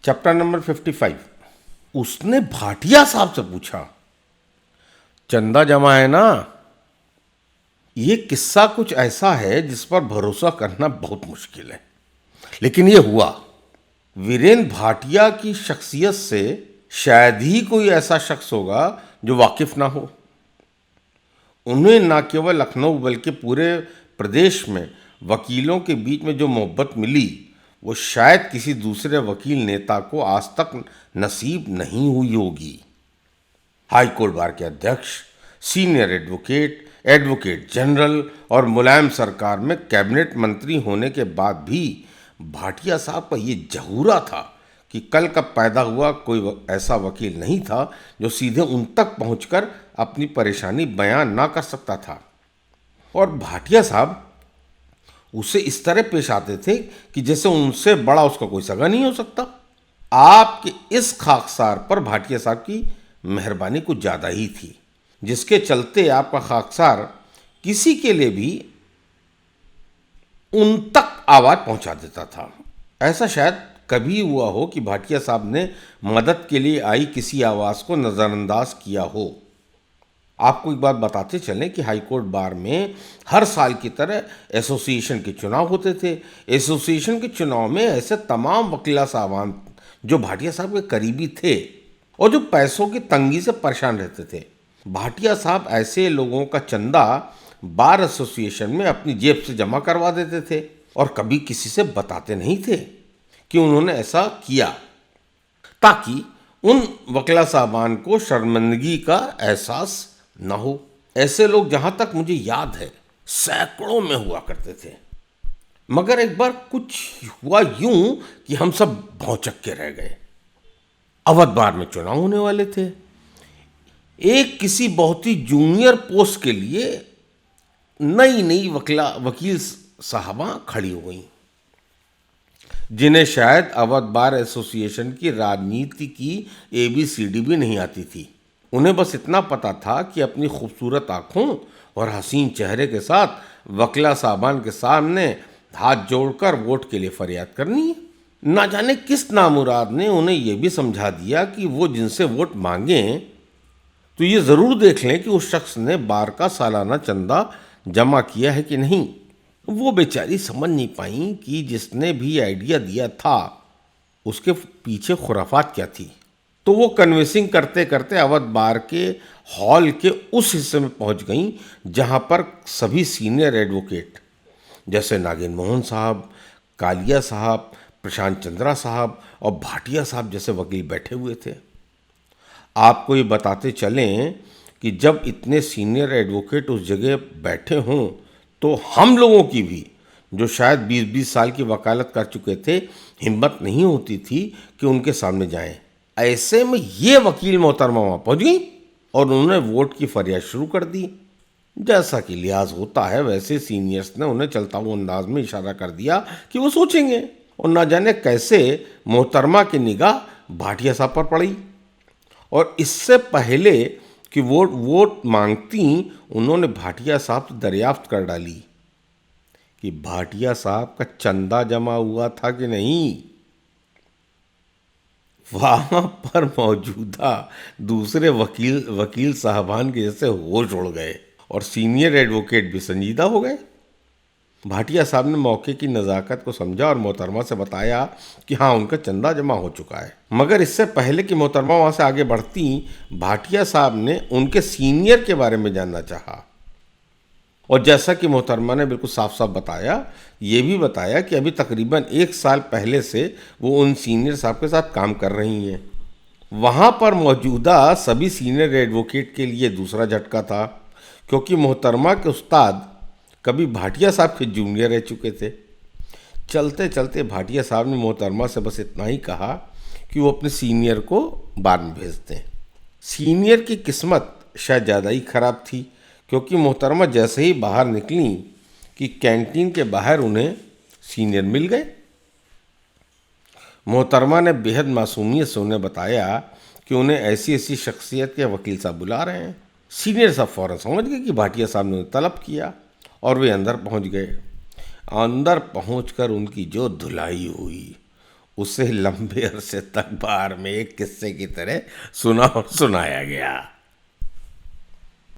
Chapter number 55। उसने भाटिया साहब से पूछा, चंदा जमा है ना? ये किस्सा कुछ ऐसा है जिस पर भरोसा करना बहुत मुश्किल है, लेकिन ये हुआ। वीरेन भाटिया की शख्सियत से शायद ही कोई ऐसा शख्स होगा जो वाकिफ ना हो। उन्हें न केवल लखनऊ बल्कि पूरे प्रदेश में वकीलों के बीच में जो मोहब्बत मिली वो शायद किसी दूसरे वकील नेता को आज तक नसीब नहीं हुई होगी। हाई कोर्ट बार के अध्यक्ष, सीनियर एडवोकेट, एडवोकेट जनरल और मुलायम सरकार में कैबिनेट मंत्री होने के बाद भी भाटिया साहब का ये जहूरा था कि कल का पैदा हुआ कोई ऐसा वकील नहीं था जो सीधे उन तक पहुंचकर अपनी परेशानी बयान ना कर सकता था। और भाटिया साहब उससे इस तरह पेश आते थे कि जैसे उनसे बड़ा उसका कोई सगा नहीं हो सकता। आपके इस खाकसार पर भाटिया साहब की मेहरबानी कुछ ज़्यादा ही थी, जिसके चलते आपका खाकसार किसी के लिए भी उन तक आवाज़ पहुंचा देता था। ऐसा शायद कभी हुआ हो कि भाटिया साहब ने मदद के लिए आई किसी आवाज़ को नज़रअंदाज किया हो। आपको एक बात बताते चलें कि हाईकोर्ट बार में हर साल की तरह एसोसिएशन के चुनाव होते थे। एसोसिएशन के चुनाव में ऐसे तमाम वकीला साहबान जो भाटिया साहब के करीबी थे और जो पैसों की तंगी से परेशान रहते थे, भाटिया साहब ऐसे लोगों का चंदा बार एसोसिएशन में अपनी जेब से जमा करवा देते थे और कभी किसी से बताते नहीं थे कि उन्होंने ऐसा किया, ताकि उन वकीला साहबान को शर्मिंदगी का एहसास न हो। ऐसे लोग जहां तक मुझे याद है सैकड़ों में हुआ करते थे। मगर एक बार कुछ हुआ यूं कि हम सब भौचक्के के रह गए। अवध बार में चुनाव होने वाले थे। एक किसी बहुत ही जूनियर पोस्ट के लिए नई नई वकील साहबा खड़ी हो गई, जिन्हें शायद अवध बार एसोसिएशन की राजनीति की ABCD भी नहीं आती थी। उन्हें बस इतना पता था कि अपनी खूबसूरत आंखों और हसीन चेहरे के साथ वकीला साहबान के सामने हाथ जोड़कर वोट के लिए फरियाद करनी है। ना जाने किस नामुराद ने उन्हें यह भी समझा दिया कि वो जिनसे वोट मांगें तो ये ज़रूर देख लें कि उस शख्स ने बार का सालाना चंदा जमा किया है कि नहीं। वो बेचारी समझ नहीं पाई कि जिसने भी आइडिया दिया था उसके पीछे खुराफात क्या थी। तो वो कन्विंसिंग करते करते अवध बार के हॉल के उस हिस्से में पहुंच गईं जहां पर सभी सीनियर एडवोकेट जैसे नागेंद्र मोहन साहब, कालिया साहब, प्रशांत चंद्रा साहब और भाटिया साहब जैसे वकील बैठे हुए थे। आपको ये बताते चलें कि जब इतने सीनियर एडवोकेट उस जगह बैठे हों तो हम लोगों की भी, जो शायद 20-20 साल की वकालत कर चुके थे, हिम्मत नहीं होती थी कि उनके सामने जाएं। ऐसे में ये वकील मोहतरमा वहाँ पहुँच गई और उन्होंने वोट की फरियाद शुरू कर दी। जैसा कि लिहाज होता है वैसे सीनियर्स ने उन्हें चलता हुआ अंदाज में इशारा कर दिया कि वो सोचेंगे, और न जाने कैसे मोहतरमा की निगाह भाटिया साहब पर पड़ी और इससे पहले कि वोट मांगती उन्होंने भाटिया साहब से दरियाफ्त कर डाली कि भाटिया साहब का चंदा जमा हुआ था कि नहीं। वहां पर मौजूदा दूसरे वकील साहबान के जैसे होश उड़ गए और सीनियर एडवोकेट भी संजीदा हो गए। भाटिया साहब ने मौके की नज़ाकत को समझा और मोहतरमा से बताया कि हाँ, उनका चंदा जमा हो चुका है। मगर इससे पहले कि मोहतरमा वहाँ से आगे बढ़ती, भाटिया साहब ने उनके सीनियर के बारे में जानना चाहा और जैसा कि मोहतरमा ने बिल्कुल साफ साफ बताया, ये भी बताया कि अभी तकरीबन 1 साल पहले से वो उन सीनियर साहब के साथ काम कर रही हैं। वहाँ पर मौजूदा सभी सीनियर एडवोकेट के लिए दूसरा झटका था, क्योंकि मोहतरमा के उस्ताद कभी भाटिया साहब के जूनियर रह चुके थे। चलते चलते भाटिया साहब ने मोहतरमा से बस इतना ही कहा कि वो अपने सीनियर को बाद में भेज दें। सीनियर की किस्मत शायद ज़्यादा ही ख़राब थी, क्योंकि मोहतरमा जैसे ही बाहर निकली कि कैंटीन के बाहर उन्हें सीनियर मिल गए। मोहतरमा ने बेहद मासूमियत से उन्हें बताया कि उन्हें ऐसी ऐसी शख्सियत के वकील साहब बुला रहे हैं। सीनियर साहब फ़ौरन समझ गए कि भाटिया साहब ने उन्हें तलब किया और वे अंदर पहुंच गए। अंदर पहुंचकर उनकी जो धुलाई हुई उसे लंबे अरसे तक बार में एक किस्से की तरह सुना और सुनाया गया।